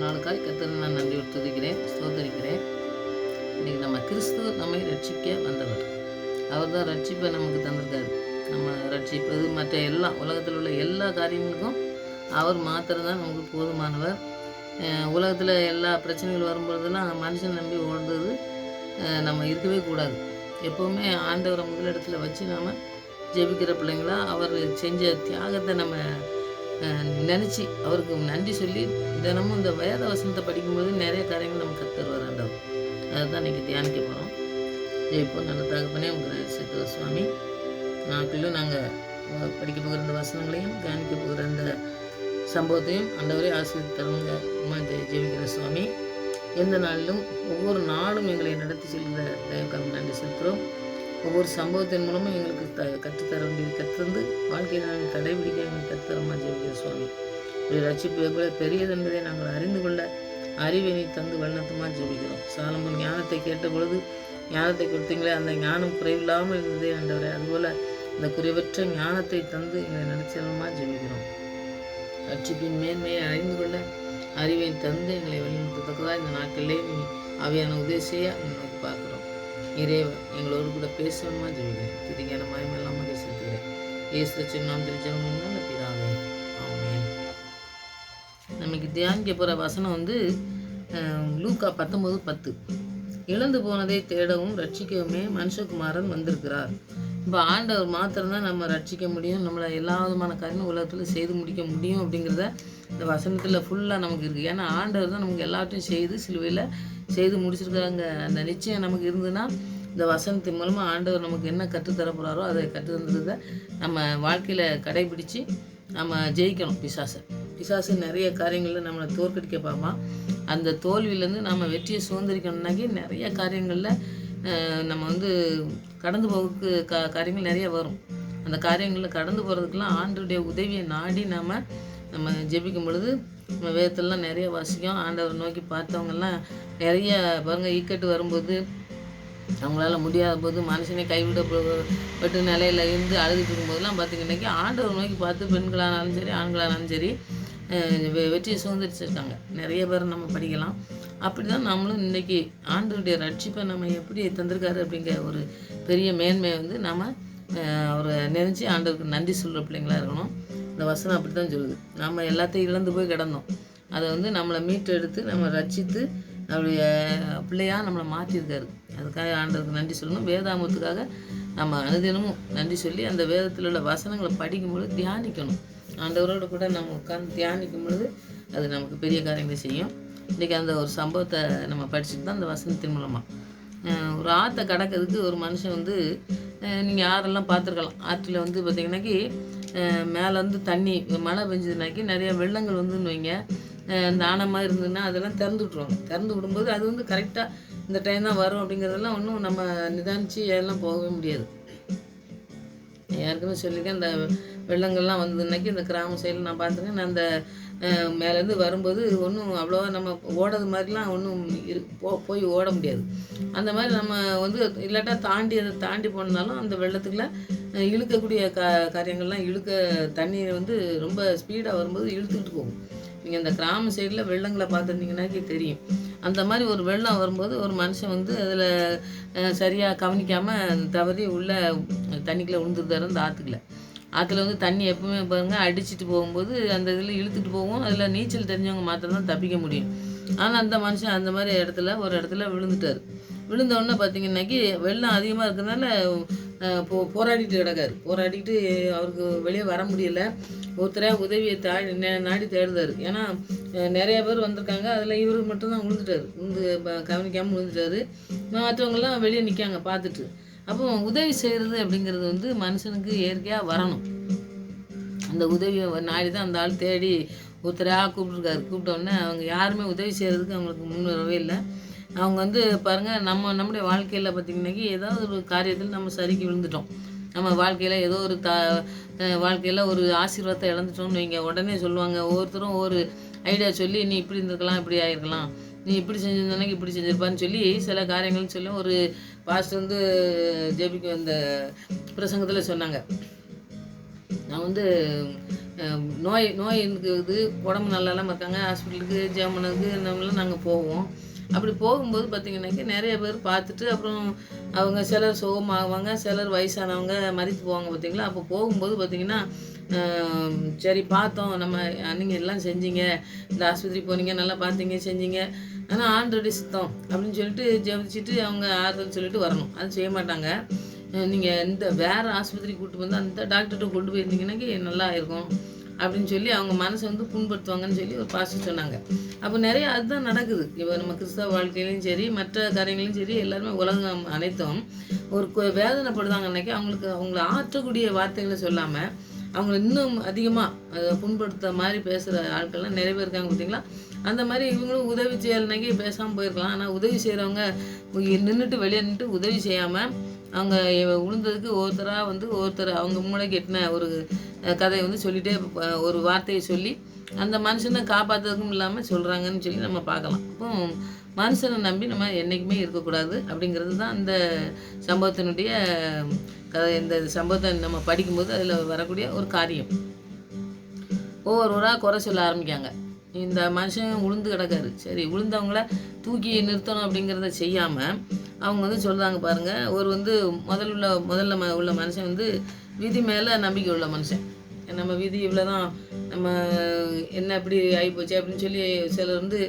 நாளுக்காய் கர்த்தரை நான் நன்றி துதிக்கிறேன், ஸ்தோத்தரிக்கிறேன். இன்றைக்கி நம்ம கிறிஸ்து நம்மை ரட்சிக்க வந்தவர். அவர் தான் ரட்சிப்பை நமக்கு தந்திருக்காரு. நம்ம ரட்சிப்பது மற்ற உலகத்தில் உள்ள எல்லா காரியங்களுக்கும் அவர் மாத்திரம்தான் நமக்கு போதுமானவர். உலகத்தில் எல்லா பிரச்சனைகள் வரும்பொழுதுலாம் மனுஷன் நம்பி ஓடுறது நம்ம இருக்கவே கூடாது. எப்போவுமே ஆண்டவரை முதலிடத்தில் வச்சு நாம் ஜெபிக்கிற பிள்ளைங்களா அவர் செஞ்ச தியாகத்தை நம்ம நினச்சி அவருக்கு நன்றி சொல்லி தினமும் இந்த வேத வசனத்தை படிக்கும்போது நிறைய காரியங்கள் நம்ம கற்றுருவார் ஆண்டவர். அதை தான் இன்றைக்கி தியானிக்க போகிறோம். இப்போ நல்ல தகப்பனே உங்கள் சித்தூர சுவாமி நாட்களிலும் நாங்கள் படிக்க போகிற இந்த வசனங்களையும் தியானிக்க போகிற இந்த சம்பவத்தையும் ஆண்டவரே ஆசீர்வதித்து தருங்க. ஜெபிக்கிற சுவாமி, எந்த நாளிலும் ஒவ்வொரு நாளும் எங்களை நடத்தி செல்கிற தயவுக்காக நன்றி செலுத்துகிறோம். ஒவ்வொரு சம்பவத்தின் மூலமும் எங்களுக்கு கற்றுத்தர வேண்டியது கற்றுந்து வாழ்க்கையில் நாங்கள் கடைபிடிக்க எங்களுக்கு கற்றுத்தரமா ஜெபிக்கிற சுவாமி. இப்படி ரட்சிப்பு எவ்வளோ பெரியது என்பதை நாங்கள் அறிந்து கொள்ள அறிவினை தந்து வல்லத்துமா ஜெபிக்கிறோம். சாலமோன் ஞானத்தை கேட்ட பொழுது ஞானத்தை கொடுத்தீங்களே, அந்த ஞானம் குறைவில்லாமல் இருந்ததே ஆண்டவரே. அதுபோல் இந்த குறைவற்ற ஞானத்தை தந்து எங்களை நடத்தலமாக ஜெபிக்கிறோம். ரட்சிப்பின் மேன்மையை அறிந்து கொள்ள அறிவை தந்து எங்களை வழிநடத்தத்தக்கதாக இந்த நாட்களிலே நீ அவையான உதேசையை நோக்கி பார்க்குறோம். இறைவன் எங்களோடு கூட பேசணுமா ஜெபிக்கிறேன். துதிக்கான மயமெல்லாம் செலுத்துகிறேன். இயேசு நாம் தெரிஞ்சவங்க பிதாவே, ஆமென். நமக்கு தியானிக்க போகிற வசனம் லூக்கா 19:10. இழந்து போனதை தேடவும் ரட்சிக்கவுமே மனுஷகுமாரன் வந்திருக்கிறார். இப்போ ஆண்டவர் மாத்திரம்தான் நம்ம ரட்சிக்க முடியும், நம்மளை எல்லா விதமான காரியமும் உலகத்தில் செய்து முடிக்க முடியும் அப்படிங்கிறத இந்த வசனத்தில் ஃபுல்லாக நமக்கு இருக்குது. ஏன்னா ஆண்டவர் தான் நமக்கு எல்லாத்தையும் செய்து சிலுவையில் செய்து முடிச்சிருக்காங்க. அந்த நிச்சயம் நமக்கு இருந்ததுன்னா இந்த வசனத்தின் மூலமாக ஆண்டவர் நமக்கு என்ன கற்றுத்தர போகிறாரோ அதை கற்றுத்தந்ததை நம்ம வாழ்க்கையில் கடைபிடித்து நம்ம ஜெயிக்கணும். பிசாசு நிறைய காரியங்களில் நம்மளை தோற்கடிக்க பார்ப்பான். அந்த தோல்வியிலேருந்து நம்ம வெற்றியை சுதந்திரிக்கணும்னாக்கி நிறைய காரியங்களில் நம்ம கடந்து போகிறதுக்கு காரியங்கள் நிறைய வரும். அந்த காரியங்களில் கடந்து போகிறதுக்கெல்லாம் ஆண்டவருடைய உதவியை நாடி நம்ம ஜெபிக்கும் பொழுது நம்ம வேதத்திலலாம் நிறைய வாசிக்கும். ஆண்டவர் நோக்கி பார்த்தவங்கெல்லாம் நிறைய பாருங்கள், இக்கட்டு வரும்போது அவங்களால முடியாத போது மனுஷனே கைவிடப்பட்டு நிலையில் இருந்து அழுதுட்டு இருக்கும்போதெல்லாம் பார்த்திங்கன்னாக்கி ஆண்டவர் நோக்கி பார்த்து பெண்களானாலும் சரி ஆண்களானாலும் சரி வெற்றியை சுதந்திரிச்சிருக்காங்க. நிறைய பேர் நம்ம படிக்கலாம். அப்படி தான் நம்மளும் இன்றைக்கி ஆண்டவருடைய ரட்சிப்பை நம்ம எப்படி தந்திருக்காரு அப்படிங்கிற ஒரு பெரிய மேன்மையை நம்ம அவரை நினச்சி ஆண்டவருக்கு நன்றி சொல்கிற பிள்ளைங்களாக இருக்கணும். இந்த வசனம் அப்படி தான் சொல்லுது. நம்ம எல்லாத்தையும் இழந்து போய் கிடந்தோம். அதை நம்மளை மீட்டு எடுத்து நம்ம ரட்சித்து அவருடைய பிள்ளையாக நம்மளை மாற்றிருக்காரு. அதுக்காக ஆண்டவருக்கு நன்றி சொல்லணும். வேதாமத்துக்காக நம்ம அனுதினமும் நன்றி சொல்லி அந்த வேதத்தில் உள்ள வசனங்களை படிக்கும்பொழுது தியானிக்கணும். ஆண்டவரோடு கூட நம்ம உட்காந்து தியானிக்கும் பொழுது அது நமக்கு பெரிய காரியங்களை செய்யும். இன்றைக்கி அந்த ஒரு சம்பவத்தை நம்ம படிச்சுட்டு தான் அந்த வசனத்தின் மூலமாக ஒரு ஆற்றை கடக்கிறதுக்கு ஒரு மனுஷன் நீங்கள் யாரெல்லாம் பார்த்துருக்கலாம். ஆற்றில் பார்த்திங்கனாக்கி மேலே தண்ணி மழை பெஞ்சதுனாக்கி நிறைய வெள்ளங்கள் வைங்க, இந்த ஆனை மாதிரி இருந்ததுன்னா அதெல்லாம் திறந்து விட்ருவாங்க. திறந்து விடும்போது அது கரெக்டாக இந்த டைம் தான் வரும் அப்படிங்கிறதெல்லாம் ஒன்றும் நம்ம நிதானித்து எல்லாம் போகவே முடியாது. யாருக்குமே சொல்லியிருக்கேன், இந்த வெள்ளங்கள்லாம் வந்ததுனாக்கி இந்த கிராம சைடில் நான் பார்த்துருக்கேன். நான் அந்த மேலேருந்து வரும்போது ஒன்றும் அவ்வளோவா நம்ம ஓடுறது மாதிரிலாம் ஒன்றும் போய் ஓட முடியாது. அந்த மாதிரி நம்ம இல்லாட்டா அதை தாண்டி போனாலும் அந்த வெள்ளத்துக்குள்ள இழுக்கக்கூடிய காரியங்கள்லாம் தண்ணி ரொம்ப ஸ்பீடாக வரும்போது இழுத்துக்கிட்டு போகும். நீங்கள் இந்த கிராம சைடில் வெள்ளங்களை பார்த்துருந்தீங்கன்னாக்கி தெரியும். அந்த மாதிரி ஒரு வெள்ளம் வரும்போது ஒரு மனுஷன் அதில் சரியாக கவனிக்காமல் தவறி உள்ள தண்ணிக்குள்ளே விழுந்துருந்தாரு. அந்த ஆற்றுல தண்ணி எப்பவுமே பாருங்கள் அடிச்சுட்டு போகும்போது அந்த இதில் இழுத்துட்டு போகும். அதில் நீச்சல் தெரிஞ்சவங்க மாத்திரம் தான் தப்பிக்க முடியும். ஆனால் அந்த மனுஷன் அந்த மாதிரி ஒரு இடத்துல விழுந்துட்டார். விழுந்தோடனே பார்த்திங்கன்னாக்கி வெள்ளம் அதிகமாக இருக்கிறதுனால போராடிட்டு கிடக்காரு. போராடிட்டு அவருக்கு வெளியே வர முடியல. ஒருத்தராக உதவியை நாடி தேடுதார். ஏன்னா நிறைய பேர் வந்திருக்காங்க. அதில் இவருக்கு மட்டும்தான் விழுந்துட்டார். கவனிக்காமல் விழுந்துட்டார். மற்றவங்களாம் வெளியே நிற்காங்க பார்த்துட்டு. அப்போ உதவி செய்கிறது அப்படிங்கிறது மனுஷனுக்கு இயற்கையாக வரணும். அந்த உதவியை நாடி தான் அந்த ஆள் தேடி ஒருத்தராக கூப்பிட்ருக்காரு. கூப்பிட்டோடனே அவங்க யாருமே உதவி செய்கிறதுக்கு அவங்களுக்கு முன் வரவே இல்லை. அவங்க பாருங்கள், நம்முடைய வாழ்க்கையில் பார்த்திங்கனாக்கி ஏதாவது ஒரு காரியத்தில் நம்ம சரிக்கு விழுந்துட்டோம். நம்ம வாழ்க்கையில் ஏதோ ஒரு வாழ்க்கையில் ஒரு ஆசீர்வாதத்தை இழந்துட்டோம்னு வைங்க, உடனே சொல்லுவாங்க. ஒவ்வொருத்தரும் ஒரு ஐடியா சொல்லி நீ இப்படி இருந்திருக்கலாம், இப்படி ஆகிருக்கலாம், நீ இப்படி செஞ்சிருந்தானே இப்படி செஞ்சிருப்பான்னு சொல்லி சில காரியங்கள்னு சொல்லி ஒரு பாஸ்டர் ஜெபிக்க இந்த பிரசங்கத்தில் சொன்னாங்க. நான் நோய் நோய் இருக்குது, உடம்பு நல்லா இல்லாமல் இருக்காங்க, ஹாஸ்பிட்டலுக்கு ஜெர்மனுக்கு நம்மளாம் நாங்கள் போவோம். அப்படி போகும்போது பார்த்திங்கனாக்கி நிறைய பேர் பார்த்துட்டு அப்புறம் அவங்க சிலர் சுகமாகுவாங்க, சிலர் வயசானவங்க மரித்து போவாங்க பார்த்திங்களா. அப்போ போகும்போது பார்த்திங்கன்னா சரி பார்த்தோம், நம்ம நீங்கள் எல்லாம் செஞ்சீங்க, இந்த ஆஸ்பத்திரி போனீங்க, நல்லா பார்த்தீங்க, செஞ்சீங்க, ஆனால் ஆண்டோடைய சித்தம் அப்படின்னு சொல்லிட்டு ஜெபிச்சுட்டு அவங்க ஆறுதல் சொல்லிட்டு வரணும். அது செய்ய மாட்டாங்க. நீங்கள் இந்த வேறு ஆஸ்பத்திரிக்கு கூப்பிட்டு வந்து அந்த டாக்டர்கிட்ட கொண்டு போயிருந்தீங்கன்னாக்கி நல்லா இருக்கும் அப்படின்னு சொல்லி அவங்க மனசை வந்து புண்படுத்துவாங்கன்னு சொல்லி ஒரு பாஸ்டர் சொன்னாங்க. அப்போ நிறைய அதுதான் நடக்குது. இப்போ நம்ம கிறிஸ்தவ வாழ்க்கையிலையும் சரி, மற்ற காரியங்களையும் சரி, எல்லாருமே உலகம் அனைத்தும் ஒரு வேதனைப்படுதாங்கன்னாக்கி அவங்கள ஆற்றக்கூடிய வார்த்தைகளை சொல்லாமல் அவங்கள இன்னும் அதிகமாக அதை புண்படுத்த மாதிரி பேசுகிற ஆட்கள்லாம் நிறைய பேர் இருக்காங்க பார்த்தீங்களா. அந்த மாதிரி இவங்களும் உதவி செய்யலைனாக்கி பேசாமல் போயிருக்கலாம். ஆனால் உதவி செய்கிறவங்க நின்றுட்டு வெளியே நின்றுட்டு உதவி செய்யாமல் அவங்க விழுந்ததுக்கு ஒருத்தர் அவங்க மூளைக்கு எட்டின ஒரு கதையை வந்து சொல்லிகிட்டே ஒரு வார்த்தையை சொல்லி அந்த மனுஷனை காப்பாற்றுறதுக்கும் இல்லாமல் சொல்கிறாங்கன்னு சொல்லி நம்ம பார்க்கலாம். அப்போ மனுஷனை நம்பி நம்ம என்றைக்குமே இருக்கக்கூடாது அப்படிங்கிறது தான் இந்த சம்பவத்தினுடைய கதை. இந்த சம்பவத்தை நம்ம படிக்கும்போது அதில் வரக்கூடிய ஒரு காரியம். ஒவ்வொருவராக குறை சொல்ல ஆரம்பிக்காங்க. இந்த மனுஷன் உளுந்து கிடக்காரு, சரி விழுந்தவங்கள தூக்கி நிறுத்தணும் அப்படிங்கிறத செய்யாமல் அவங்க வந்து சொல்கிறாங்க பாருங்கள். ஒரு வந்து முதல்ல உள்ள மனுஷன் வந்து விதி மேலே நம்பிக்கை உள்ள மனுஷன். நம்ம விதி இவ்வளோ தான், நம்ம என்ன இப்படி ஆகிப்போச்சு அப்படின்னு சொல்லி சிலர் வந்து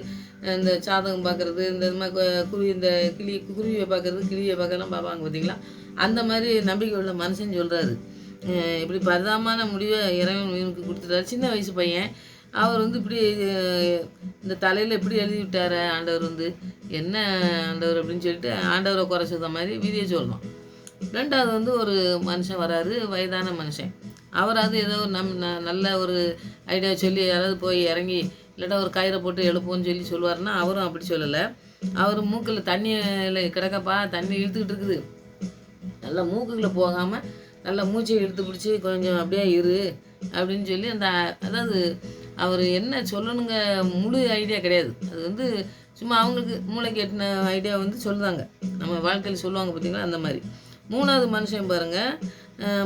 இந்த சாதகம் பார்க்குறது, இந்த மாதிரி குருவியை பார்க்குறது, கிளியை பார்க்கலாம் பார்ப்பாங்க பார்த்தீங்களா. அந்த மாதிரி நம்பிக்கை உள்ள மனுஷன் சொல்கிறாரு, இப்படி பரிதாபமான முடிவை இறைவன் இவனுக்கு கொடுத்துட்டாரு. சின்ன வயசு பையன் அவர் வந்து இப்படி இந்த தலையில் இப்படி எழுதி விட்டார் ஆண்டவர் வந்து, என்ன ஆண்டவர் அப்படின்னு சொல்லிட்டு ஆண்டவரை குறை சொல்கிற மாதிரி விதியை சொல்லணும். ரெண்டாவது வந்து ஒரு மனுஷன் வராரு, வயதான மனுஷன். அவராது ஏதோ நல்ல ஒரு ஐடியா சொல்லி யாராவது போய் இறங்கி இல்லாட்டா ஒரு கயிறை போட்டு எழுப்போன்னு சொல்லி சொல்லுவார்னா அவரும் அப்படி சொல்லலை. அவர் மூக்கில் தண்ணியில் கிடக்கப்பா, தண்ணி இழுத்துக்கிட்டு இருக்குது, நல்லா மூக்குக்குள்ளே போகாமல் நல்லா மூச்சை இழுத்து பிடிச்சி கொஞ்சம் அப்படியே இரு அப்படின்னு சொல்லி அதாவது அவர் என்ன சொல்லணுங்க முழு ஐடியா கிடையாது. அது வந்து சும்மா அவங்களுக்கு மூளைக்கு எட்டின ஐடியா வந்து சொல்லுவாங்க, நம்ம வாழ்க்கையில் சொல்லுவாங்க பார்த்தீங்களா. அந்த மாதிரி மூணாவது மனுஷன் பாருங்கள்,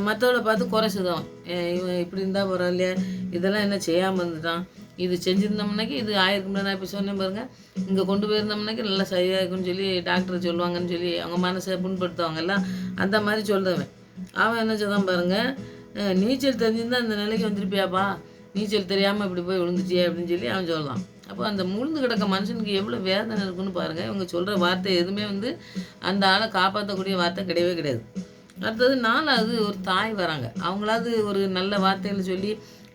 மற்றவளை பார்த்து குறை சொல்லுவான். இவன் இப்படி இருந்தால் பரவாயில்லையா, இதெல்லாம் என்ன செய்யாமல் இருந்துட்டான், இது செஞ்சுருந்தோம்னாக்கி இது ஆயிருக்கும்ல, நான் இப்போ சொன்னேன் பாருங்கள், இங்கே கொண்டு போயிருந்தோம்னாக்கி நல்லா சரியாக இருக்குன்னு சொல்லி டாக்டர் சொல்லுவாங்கன்னு சொல்லி அவங்க மனசை புண்படுத்துவாங்கல்ல. அந்த மாதிரி சொல்லுவேன். அவன் என்ன சொல்லுவான் பாருங்கள், நீச்சல் தெரிஞ்சிருந்தால் அந்த நிலைக்கு வந்திருப்பியாப்பா, நீச்சல் தெரியாமல் இப்படி போய் விழுந்துட்டியே அப்படின்னு சொல்லி அவன் சொல்லலாம். அப்போ அந்த முழுந்து கிடக்க மனுஷனுக்கு எவ்வளோ வேதனை இருக்குன்னு பாருங்கள். இவங்க சொல்கிற வார்த்தை எதுவுமே வந்து அந்த ஆளை காப்பாற்றக்கூடிய வார்த்தை கிடையவே கிடையாது. அடுத்தது நாலாவது ஒரு தாய் வராங்க. அவங்களாவது ஒரு நல்ல வார்த்தைகளை சொல்லி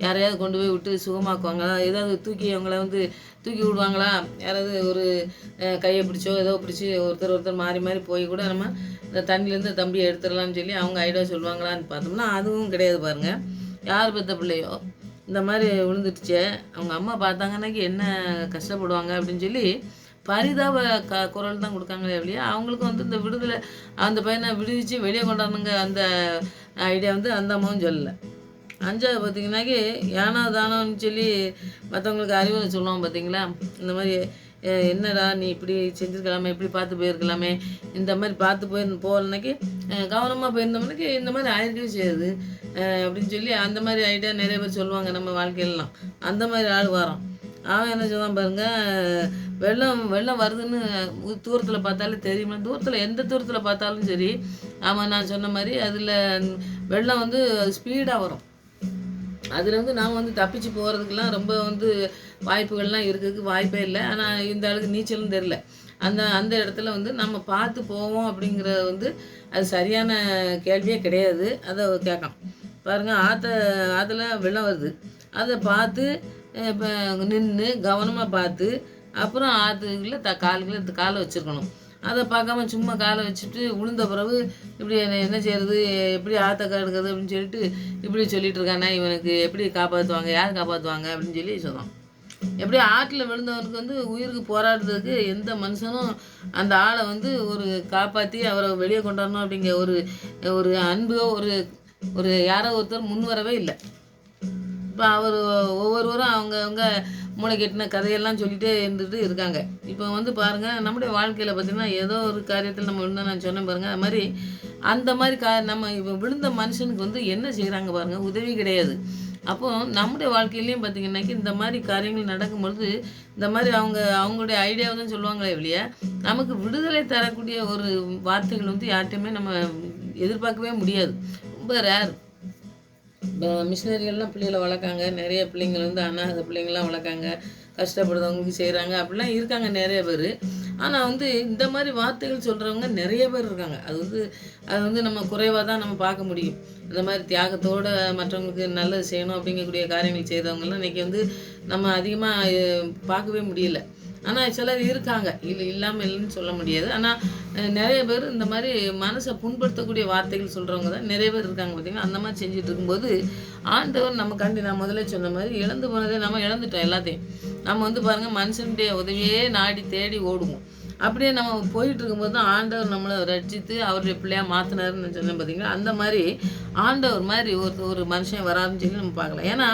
யாரையாவது கொண்டு போய் விட்டு சுகமாக்குவாங்களா, ஏதாவது அவங்கள வந்து தூக்கி விடுவாங்களா, யாராவது ஒரு கையை பிடிச்சோ ஏதோ பிடிச்சி ஒருத்தர் மாறி மாறி போய் கூட நம்ம இந்த தண்ணியிலேருந்து தம்பியை எடுத்துடலாம்னு சொல்லி அவங்க ஐடியா சொல்லுவாங்களான்னு பார்த்தோம்னா அதுவும் கிடையாது பாருங்கள். யார் பெற்ற பிள்ளையோ இந்த மாதிரி விழுந்துடுச்சே, அவங்க அம்மா பார்த்தாங்கன்னாக்கி என்ன கஷ்டப்படுவாங்க அப்படின்னு சொல்லி பரிதாப குரல் தான் கொடுக்காங்களே இல்லையா. அவங்களுக்கும் வந்து இந்த விடுதலை அந்த பையனை விடுவிச்சு வெளியே கொண்டாடுங்க அந்த ஐடியா வந்து அந்த அம்மாவும் சொல்லலை. அஞ்சாவது பார்த்திங்கனாக்கி ஏனோ தானோன்னு சொல்லி மற்றவங்களுக்கு அறிவுரை சொல்லுவோம் பார்த்தீங்களா. இந்த மாதிரி என்னடா நீ இப்படி செஞ்சுருக்கலாமே, இப்படி பார்த்து போயிருக்கலாமே, இந்த மாதிரி பார்த்து போகலனாக்கி கவனமாக போயிருந்தோம்னாக்கி இந்த மாதிரி ஆயிருக்கவே செய்யுது அப்படின்னு சொல்லி அந்த மாதிரி ஐடியா நிறைய பேர் சொல்லுவாங்க நம்ம வாழ்க்கையிலலாம். அந்த மாதிரி ஆள் வரோம். அவன் என்ன சொல்லுவான் பாருங்கள், வெள்ளம் வருதுன்னு தூரத்தில் பார்த்தாலே தெரியுமா, தூரத்தில் எந்த தூரத்தில் பார்த்தாலும் சரி. ஆமாம், நான் சொன்ன மாதிரி அதில் வெள்ளம் வந்து ஸ்பீடாக வரும். அதில் வந்து நாம் வந்து தப்பிச்சு போகிறதுக்கெலாம் ரொம்ப வந்து வாய்ப்புகள்லாம் இருக்கிறதுக்கு வாய்ப்பே இல்லை. ஆனால் இந்த ஆளுக்கு நீச்சலும் தெரில. அந்த இடத்துல வந்து நம்ம பார்த்து போவோம் அப்படிங்கிறது வந்து அது சரியான கேள்வியே கிடையாது. அதை கேட்காம் பாருங்கள். ஆற்றுல வெள்ளம் வருது, அதை பார்த்து இப்போ நின்று கவனமாக பார்த்து அப்புறம் ஆற்றுக்குள்ளே காலை வச்சுருக்கணும். அதை பார்க்காம சும்மா காலை வச்சுட்டு விழுந்த பிறகு இப்படி என்ன செய்கிறது, எப்படி ஆற்ற கெடுக்கிறது அப்படின்னு சொல்லிட்டு இப்படி சொல்லிட்டு இருக்கானே, இவனுக்கு எப்படி காப்பாற்றுவாங்க, யார் காப்பாற்றுவாங்க அப்படின்னு சொல்லி சொல்லுவான். எப்படி ஆற்றில் விழுந்தவனுக்கு வந்து உயிருக்கு போராடுறதுக்கு எந்த மனுஷனும் அந்த ஆளை வந்து ஒரு காப்பாற்றி அவரை வெளியே கொண்டாடணும் அப்படிங்கிற ஒரு அன்போ ஒரு யாரோ ஒருத்தர் முன் வரவே இல்லை. இப்போ அவர் ஒவ்வொருவரும் அவங்கவுங்க மூளைக்கு எட்டின கதையெல்லாம் சொல்லிகிட்டே இருந்துட்டு இருக்காங்க. இப்போ வந்து பாருங்கள், நம்முடைய வாழ்க்கையில் பார்த்திங்கன்னா ஏதோ ஒரு காரியத்தில் நம்ம விழுந்தால் நான் சொன்னேன் பாருங்கள், அது மாதிரி அந்த மாதிரி நம்ம இப்போ விழுந்த மனுஷனுக்கு வந்து என்ன செய்கிறாங்க பாருங்கள், உதவி கிடையாது. அப்போ நம்முடைய வாழ்க்கையிலையும் பார்த்திங்கன்னாக்கி இந்த மாதிரி காரியங்கள் நடக்கும்பொழுது இந்த மாதிரி அவங்களுடைய ஐடியாவை தான் சொல்லுவாங்களே இல்லையா, நமக்கு விடுதலை தரக்கூடிய ஒரு வார்த்தைகள் வந்து யார்கிட்டையுமே நம்ம எதிர்பார்க்கவே முடியாது. ரொம்ப ரேர். இப்போ மிஷினரிகள்லாம் பிள்ளைகளை வளர்க்காங்க, நிறைய பிள்ளைங்கள் வந்து அனாதை பிள்ளைங்கள்லாம் வளர்க்காங்க, கஷ்டப்படுறவங்களுக்கு செய்கிறாங்க, அப்படிலாம் இருக்காங்க நிறைய பேர். ஆனால் வந்து இந்த மாதிரி வார்த்தைகள் சொல்கிறவங்க நிறைய பேர் இருக்காங்க. அது வந்து நம்ம குறைவாக தான் நம்ம பார்க்க முடியும். இந்த மாதிரி தியாகத்தோடு மற்றவங்களுக்கு நல்லது செய்யணும் அப்படிங்கக்கூடிய காரியங்கள் செய்கிறவங்கலாம் இன்றைக்கி வந்து நம்ம அதிகமாக பார்க்கவே முடியல. ஆனால் சிலர் இருக்காங்க, இல்லாமல் இல்லைன்னு சொல்ல முடியாது. ஆனால் நிறைய பேர் இந்த மாதிரி மனசை புண்படுத்தக்கூடிய வார்த்தைகள் சொல்கிறவங்க தான் நிறைய பேர் இருக்காங்க பார்த்திங்கன்னா. அந்த மாதிரி செஞ்சுட்டு இருக்கும்போது ஆண்டவர் நமக்காண்டி நான் முதல்ல சொன்ன மாதிரி இழந்து போனதே நம்ம இழந்துட்டோம் எல்லாத்தையும். நம்ம வந்து பாருங்கள், மனுஷனுடைய உதவியே நாடி தேடி ஓடுவோம். அப்படியே நம்ம போயிட்டு இருக்கும்போது தான் ஆண்டவர் நம்மளை ரட்சித்து அவருடைய பிள்ளையாக மாற்றினாருன்னு சொன்னேன் பார்த்தீங்கன்னா. அந்த மாதிரி ஆண்டவர் மாதிரி ஒரு மனுஷன் வராருன்னு சொல்லி நம்ம பார்க்கலாம். ஏன்னா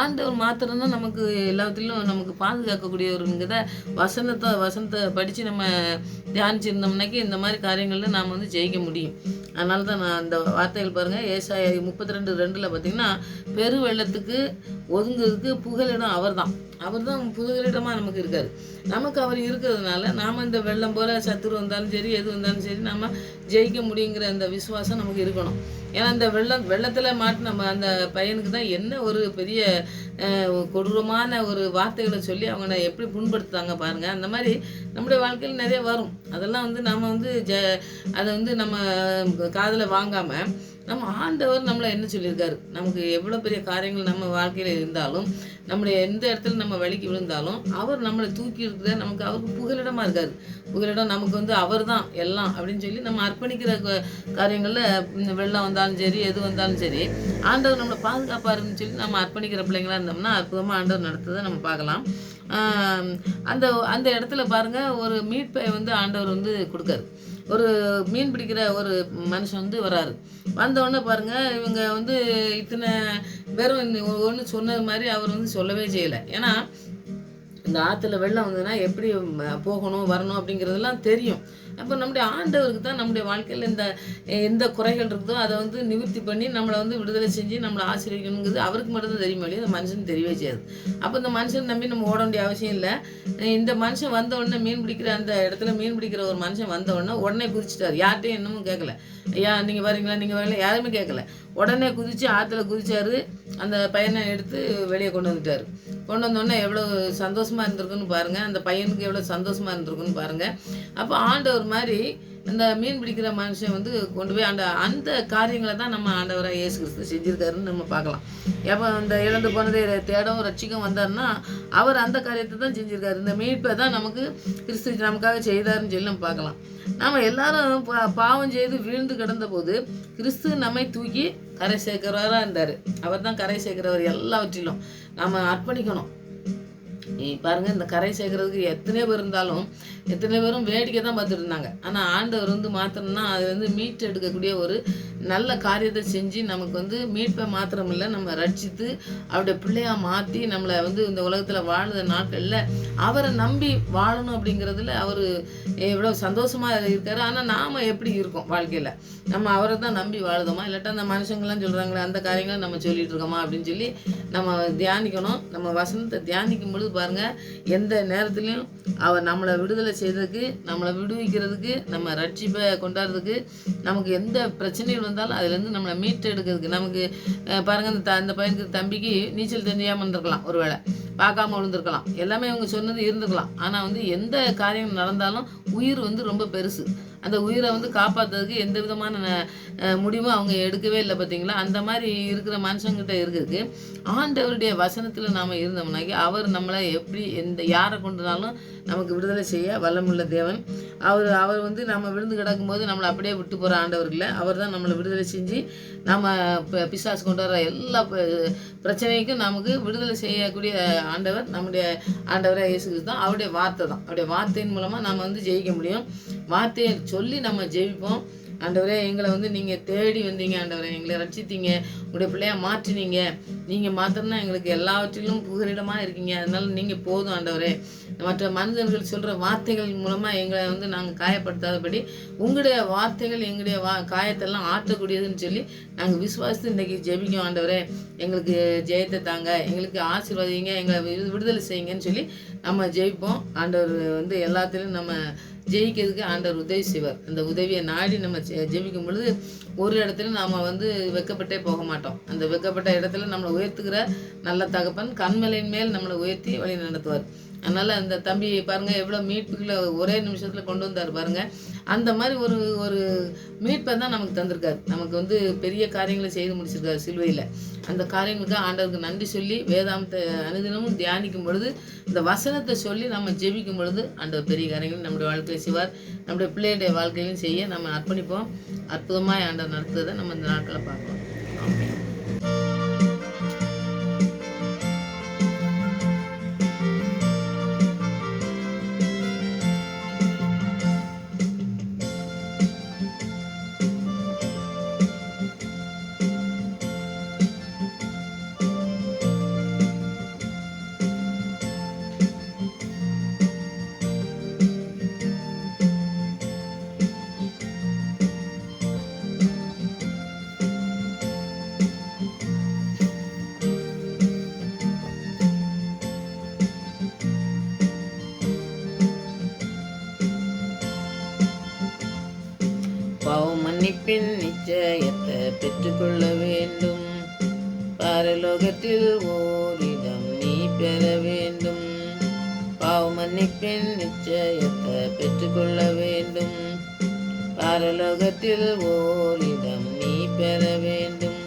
ஆண்டவர் மாத்திரம் தான் நமக்கு எல்லாத்துலேயும் நமக்கு பாதுகாக்கக்கூடியவருங்கிறத வசனத்தை படித்து நம்ம தியானிச்சிருந்தோம்னாக்கி இந்த மாதிரி காரியங்களில் நாம் வந்து ஜெயிக்க முடியும். அதனால தான் நான் அந்த வார்த்தைகள் பாருங்கள், ஏசாயா 32:2 பார்த்திங்கன்னா, பெரு வெள்ளத்துக்கு ஒதுங்கிறதுக்கு புகலிடம் அவர் தான் புகலிடமாக நமக்கு இருக்கார். நமக்கு அவர் இருக்கிறதுனால நாம் இந்த வெள்ளம் போல் சத்துரு வந்தாலும் சரி எது வந்தாலும் சரி நம்ம ஜெயிக்க முடியுங்கிற அந்த விசுவாசம் நமக்கு இருக்கணும். ஏன்னா இந்த வெள்ளத்தில் மாட்டின அந்த பையனுக்கு தான் என்ன ஒரு பெரிய கொடூரமான ஒரு வார்த்தைகளை சொல்லி அவங்கள எப்படி புண்படுத்துறாங்க பாருங்கள். அந்த மாதிரி நம்முடைய வாழ்க்கையில் நிறைய வரும். அதெல்லாம் வந்து நம்ம வந்து அதை வந்து நம்ம காதில் வாங்காமல் நம்ம ஆண்டவர் நம்மளை என்ன சொல்லியிருக்காரு, நமக்கு எவ்வளோ பெரிய காரியங்கள் நம்ம வாழ்க்கையில் இருந்தாலும், நம்முடைய எந்த இடத்துல நம்ம வலிக்கு விழுந்தாலும் அவர் நம்மளை தூக்கி இருக்கிற நமக்கு அவருக்கு புகலிடமாக இருக்கார். புகலிடம் நமக்கு வந்து அவர் தான் எல்லாம் அப்படின்னு சொல்லி நம்ம அர்ப்பணிக்கிற காரியங்களில் வெள்ளம் வந்தாலும் சரி எது வந்தாலும் சரி ஆண்டவர் நம்மளை பாதுகாப்பாருன்னு சொல்லி நம்ம அர்ப்பணிக்கிற பிள்ளைங்களாக இருந்தோம்னா அற்புதமாக ஆண்டவர் நடத்துறதை நம்ம பார்க்கலாம். அந்த இடத்துல பாருங்கள், ஒரு மீட்பை வந்து ஆண்டவர் வந்து கொடுக்காரு. ஒரு மீன் பிடிக்கிற ஒரு மனுஷன் வந்து வராரு. வந்தோடனே பாருங்கள், இவங்க வந்து இத்தனை பேரும் ஒன்று சொன்னது மாதிரி அவர் வந்து சொல்லவே செய்யலை. ஏன்னா இந்த ஆற்றுல வெள்ளம் வந்ததுன்னா எப்படி போகணும் வரணும் அப்படிங்கிறதெல்லாம் தெரியும். அப்போ நம்முடைய ஆண்டவருக்கு தான் நம்முடைய வாழ்க்கையில் எந்த குறைகள் இருக்குதோ அதை வந்து நிவர்த்தி பண்ணி நம்மளை வந்து விடுதலை செஞ்சு நம்மளை ஆசீர்வதிக்கணுங்கிறது அவருக்கு மட்டும்தான் தெரியுமா இல்லையா, அந்த மனுஷன் தெரியவே செய்யாது. அப்போ இந்த மனுஷன் நம்பி நம்ம ஓட வேண்டிய அவசியம் இல்லை. இந்த மனுஷன் வந்த உடனே மீன் பிடிக்கிற அந்த இடத்துல மீன் பிடிக்கிற ஒரு மனுஷன் வந்த உடனே குதிச்சிட்டார். யார்கிட்டையும் இன்னமும் கேட்கல, ஐயா நீங்கள் வரீங்களா நீங்கள் வரீங்களா யாருமே கேட்கல. உடனே குதித்து ஆற்றுல குதிச்சாரு. அந்த பையனை எடுத்து வெளியே கொண்டு வந்துட்டார். கொண்டு வந்தோடனே எவ்வளோ சந்தோஷமாக இருந்திருக்குன்னு பாருங்கள், அந்த பையனுக்கு எவ்வளோ சந்தோஷமாக இருந்திருக்குன்னு பாருங்கள். அப்போ ஆண்டவர் மாதிரி இந்த மீன் பிடிக்கிற மனுஷன் வந்து கொண்டு போய் அந்த காரியங்களை தான் நம்ம ஆண்டவராக இயேசு கிறிஸ்து செஞ்சுருக்காருன்னு நம்ம பார்க்கலாம். எப்போ அந்த இழந்து போனதை தேடவும் ரட்சிக்கவும் வந்தார்னா அவர் அந்த காரியத்தை தான் செஞ்சுருக்காரு. இந்த மீட்பை தான் நமக்கு கிறிஸ்து நமக்காக செய்தாருன்னு சொல்லி நம்ம பார்க்கலாம். நாம் எல்லாரும் பாவம் செய்து வீழ்ந்து கிடந்த போது கிறிஸ்து நம்மை தூக்கி கரை சேர்க்கிறவராக இருந்தார். அவர் தான் கரை சேர்க்கிறவர். எல்லாவற்றிலும் நாம் அர்ப்பணிக்கணும். பாருங்கள், இந்த கரை சேர்க்கறதுக்கு எத்தனை பேர் இருந்தாலும் எத்தனை பேரும் வேடிக்கை தான் பார்த்துட்டு இருந்தாங்க. ஆனால் ஆண்டவர் வந்து மாத்திரம்னா அது வந்து மீட்டு எடுக்கக்கூடிய ஒரு நல்ல காரியத்தை செஞ்சு நமக்கு வந்து மீட்பை மாத்திரம் இல்லை, நம்ம ரட்சித்து அவருடைய பிள்ளையாக மாற்றி நம்மளை வந்து இந்த உலகத்தில் வாழுத நாட்களில் அவரை நம்பி வாழணும் அப்படிங்கிறதுல அவர் எவ்வளோ சந்தோஷமாக இருக்கார். ஆனால் நாம் எப்படி இருக்கோம் வாழ்க்கையில், நம்ம அவரை தான் நம்பி வாழுதோமா, இல்லாட்டா அந்த மனுஷங்கள்லாம் சொல்கிறாங்களே அந்த காரியங்களை நம்ம சொல்லிகிட்டு இருக்கோமா அப்படின்னு சொல்லி நம்ம தியானிக்கணும். நம்ம வசனத்தை தியானிக்கும் பொழுது பாருங்கள், எந்த நேரத்துலையும் அவர் நம்மளை விடுதலை செய்கிறதுக்கு, நம்மளை விடுவிக்கிறதுக்கு, நம்ம ரட்சிப்பை கொண்டாடுறதுக்கு, நமக்கு எந்த பிரச்சனைகள் வந்தாலும் அதுலேருந்து நம்மளை மீட்டு எடுக்கிறதுக்கு. நமக்கு பாருங்கள், அந்த பையனுக்கு தம்பிக்கு நீச்சல் தெரியாமல் இருந்திருக்கலாம், ஒரு வேளை பார்க்காம விழுந்திருக்கலாம், எல்லாமே அவங்க சொன்னது இருந்துக்கலாம். ஆனால் வந்து எந்த காரியம் நடந்தாலும் உயிர் வந்து ரொம்ப பெருசு. அந்த உயிரை வந்து காப்பாற்றுறதுக்கு எந்த விதமான முடிவும் அவங்க எடுக்கவே இல்லை பார்த்தீங்களா. அந்த மாதிரி இருக்கிற மனுஷங்கிட்ட இருக்கிறதுக்கு ஆண்டவருடைய வசனத்தில் நாம் இருந்தோம்னாக்கி அவர் நம்மளை எப்படி யாரை கொண்டுனாலும் நமக்கு விடுதலை செய்ய வல்லமுள்ள தேவன். அவர் வந்து நம்ம விழுந்து கிடக்கும்போது நம்மளை அப்படியே விட்டு போகிற ஆண்டவர் இல்லை. அவர் தான் நம்மளை விடுதலை செஞ்சு நம்ம பிசாசு கொண்டு வர எல்லா பிரச்சனைக்கும் நமக்கு விடுதலை செய்யக்கூடிய ஆண்டவர் நம்முடைய ஆண்டவராக இயேசு கிறிஸ்து தான். அவருடைய வார்த்தை தான். அவருடைய வார்த்தையின் மூலமாக நம்ம வந்து ஜெயிக்க முடியும். வார்த்தையை சொல்லி நம்ம ஜெயிப்போம். ஆண்டவரே எங்களை நீங்கள் தேடி வந்தீங்க ஆண்டவரே, எங்களை ரட்சித்தீங்க, உங்களுடைய பிள்ளையா மாற்றினீங்க. நீங்கள் மாத்திரம்தான் எங்களுக்கு எல்லாவற்றிலும் புகலிடமாக இருக்கீங்க. அதனால நீங்கள் போதும் ஆண்டவரே. மற்ற மனிதர்கள் சொல்கிற வார்த்தைகள் மூலமாக எங்களை நாங்கள் காயப்படுத்தாதபடி உங்களுடைய வார்த்தைகள் எங்களுடைய காயத்தெல்லாம் ஆற்றக்கூடியதுன்னு சொல்லி நாங்கள் விசுவாசித்து இன்றைக்கி ஜெபிக்கும் ஆண்டவரே. எங்களுக்கு ஜெயத்தை தாங்க, எங்களுக்கு ஆசீர்வாதிங்க, எங்களை விடுதலை செய்யுங்கன்னு சொல்லி நம்ம ஜெயிப்போம். ஆண்டவர் எல்லாத்திலும் நம்ம ஜெயிக்கிறதுக்கு ஆண்டவர் உதவி செய்வார். அந்த உதவியை நாடி நம்ம ஜெபிக்கும் பொழுது ஒரு இடத்துல நாம் வெக்கப்பட்டே போக மாட்டோம். அந்த வெக்கப்பட்ட இடத்துல நம்மளை உயர்த்துக்கிற நல்ல தகப்பன் கண்மலையின் மேல் நம்மளை உயர்த்தி வழி நடத்துவார். அதனால் அந்த தம்பி பாருங்கள் எவ்வளோ மீட்புகளை ஒரே நிமிஷத்தில் கொண்டு வந்தார் பாருங்கள். அந்த மாதிரி ஒரு மீட்பை தான் நமக்கு தந்திருக்காரு. நமக்கு பெரிய காரியங்களை செய்து முடிச்சிருக்காரு சிலுவையில். அந்த காரியங்களுக்கு ஆண்டவருக்கு நன்றி சொல்லி வேதாந்தத்தை அனுதினமும் தியானிக்கும் பொழுது, இந்த வசனத்தை சொல்லி நம்ம ஜெபிக்கும் பொழுது ஆண்டவர் பெரிய காரியங்கள் நம்முடைய வாழ்க்கையை செய்வார். நம்முடைய பிள்ளையுடைய வாழ்க்கையிலும் செய்ய நம்ம அர்ப்பணிப்போம். அற்புதமாக ஆண்டவர் நடத்துவதை நம்ம இந்த நாட்களை பார்க்கலாம். ஆமென். பாவம் மன்னிப்பின் நிச்சயத்தை பெற்றுக்கொள்ள வேண்டும். பரலோகத்தில் ஓரிடம் நீ பெற வேண்டும். பாவம் மன்னிப்பின் நிச்சயத்தை பெற்றுக்கொள்ள வேண்டும். பரலோகத்தில் ஓரிடம் நீ பெற வேண்டும்.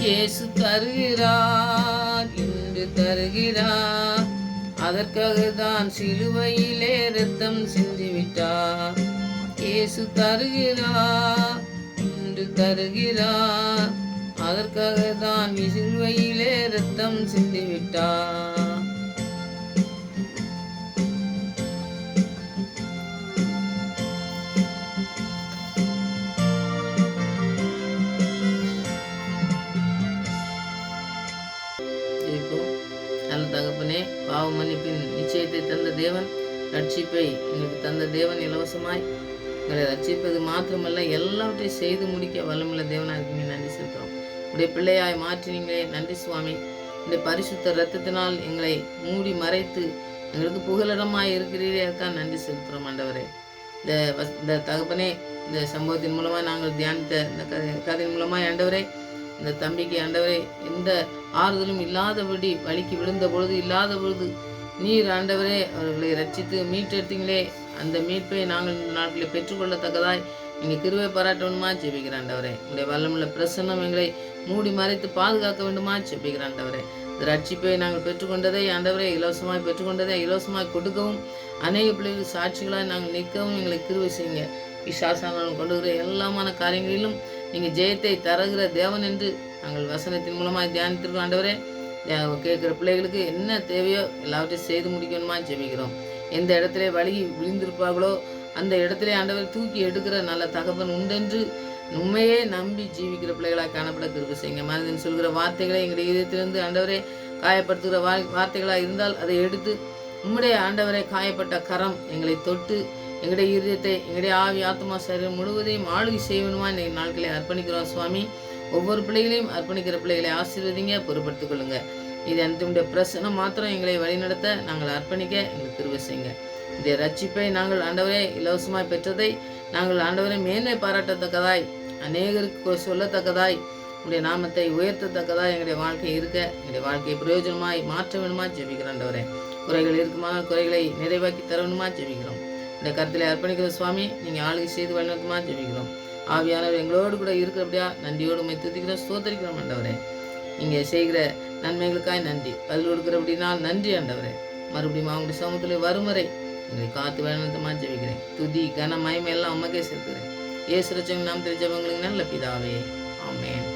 இயேசு தருகிறார், இன்று தருகிறார். அதற்காக தான் சிலுவையிலே இரத்தம் சிந்திவிட்டார். இயேசு தருகிறார், இன்று தருகிறார். அதற்காக தான் சிலுவையிலே இரத்தம் சிந்திவிட்டார். நல்ல தகப்பனே, பாவ மன்னிப்பின் நிச்சயத்தை தந்த தேவன், ரட்சிப்பை எங்களுக்கு தந்த தேவன், இலவசமாய் எங்களை ரட்சிப்பது மாத்திரமல்ல எல்லாவற்றையும் செய்து முடிக்க வல்லமுள்ள தேவனாக இருக்கீங்க. நன்றி செலுத்துகிறோம். உடைய பிள்ளையாய் மாற்றினீங்களே, நன்றி சுவாமி. உடைய பரிசுத்த இரத்தத்தினால் எங்களை மூடி மறைத்து எங்களுக்கு புகலிடமாய் இருக்கிறீரே, அதுதான் நன்றி செலுத்துகிறோம் ஆண்டவரே. இந்த தகப்பனே, இந்த சம்பவத்தின் மூலமாக நாங்கள் தியானித்த இந்த கதையின் மூலமாக ஆண்டவரே, இந்த தம்பிக்கு ஆண்டவரே எந்த ஆறுதலும் இல்லாதபடி வலிக்கு விழுந்த பொழுது இல்லாத பொழுது நீர் ஆண்டவரே அவர்களை ரட்சித்து மீட்டெடுத்தீங்களே, அந்த மீட்பை நாங்கள் இந்த நாட்களில் பெற்றுக்கொள்ளத்தக்கதாய் நீங்கள் கிருபை பாராட்டணுமா ஜெபிக்கிற ஆண்டவரே. உங்களுடைய வல்லமுள்ள பிரசன்னம் எங்களை மூடி மறைத்து பாதுகாக்க வேண்டுமா ஜெபிக்கிற ஆண்டவரே. இந்த ரட்சிப்பை நாங்கள் பெற்றுக்கொண்டதை ஆண்டவரே இலவசமாய் பெற்றுக்கொண்டதை இலவசமாய் கொடுக்கவும் அநேக பிள்ளைகள் சாட்சிகளாய் நாங்கள் நிற்கவும் எங்களை கிருபை செய்யுங்க. விசாசானால் கொண்டுகிற எல்லாமான காரியங்களிலும் நீங்கள் ஜெயத்தை தருகிற தேவன் என்று நாங்கள் வசனத்தின் மூலமாக தியானித்திருக்கோம் ஆண்டவரே. கேட்குற பிள்ளைகளுக்கு என்ன தேவையோ எல்லாவற்றையும் செய்து முடிக்கணுமா ஜெபிக்கிறோம். எந்த இடத்துல வழுகி விழுந்திருப்பார்களோ அந்த இடத்துல ஆண்டவர் தூக்கி எடுக்கிற நல்ல தகப்பன் உண்டென்று உண்மையே நம்பி ஜீவிக்கிற பிள்ளைகளாக காணப்பட கிருபை செய்யுங்க. மனிதன் சொல்கிற வார்த்தைகளை எங்களுடைய இதயத்திலிருந்து ஆண்டவரே காயப்படுத்துகிற வார்த்தைகளாக இருந்தால் அதை எடுத்து உம்முடைய ஆண்டவரை காயப்பட்ட கரம் எங்களை தொட்டு எங்களுடைய இருதயத்தை எங்களுடைய ஆவி ஆத்மா சரீரம் முழுவதையும் ஆளுகை செய்யணுமா இந்த நாட்களை அர்ப்பணிக்கிறோம் சுவாமி. ஒவ்வொரு பிள்ளைகளையும் அர்ப்பணிக்கிற பிள்ளைகளை ஆசீர்வதிங்க, பொறுப்படுத்திக் கொள்ளுங்க. இது அனைத்துடைய பிரசனம் மாத்திரம் எங்களை வழிநடத்த நாங்கள் அர்ப்பணிக்க எங்களுக்கு கிருபை செய்யுங்க. இந்த ரட்சிப்பை நாங்கள் ஆண்டவரே இலவசமாய் பெற்றதை நாங்கள் ஆண்டவரை மேன்மை பாராட்டத்தக்கதாய் அநேகருக்கு சொல்லத்தக்கதாய் உங்களுடைய நாமத்தை உயர்த்தத்தக்கதாய் எங்களுடைய வாழ்க்கை இருக்க எங்களுடைய வாழ்க்கையை பிரயோஜனமாய் மாற்ற வேணுமா ஜெபிக்கிறோம் ஆண்டவரே. குறைகள் இருக்குமா குறைகளை நிறைவாக்கி தர வேணுமா ஜெபிக்கிறோம். இந்த கருத்தில் அர்ப்பணிக்கிற சுவாமி நீங்கள் ஆளுகை செய்து வழிநடத்துமா ஜெபிக்கிறோம். ஆவியானவர் எங்களோடு கூட இருக்கிறபடியா நன்றியோடு உண்மை துதிக்கிறோம், ஸ்தோத்திரிக்கிறோம் ஆண்டவரே. நீங்கள் செய்கிற நன்மைகளுக்காய் நன்றி, பதில் கொடுக்கிறபடினால் நன்றி ஆண்டவரே. மறுபடியும் அவங்களுடைய சமூகத்தில் வரும் வரை எங்களை காத்து வழிநடத்துமா ஜெபிக்கிறேன். துதி கன மகிமை எல்லாம் உமக்கே சேர்க்கிறேன். இயேசு ரட்சகன் நாமத்தில் ஜெபங்களுக்கு நல்ல பிதாவே, ஆமென்.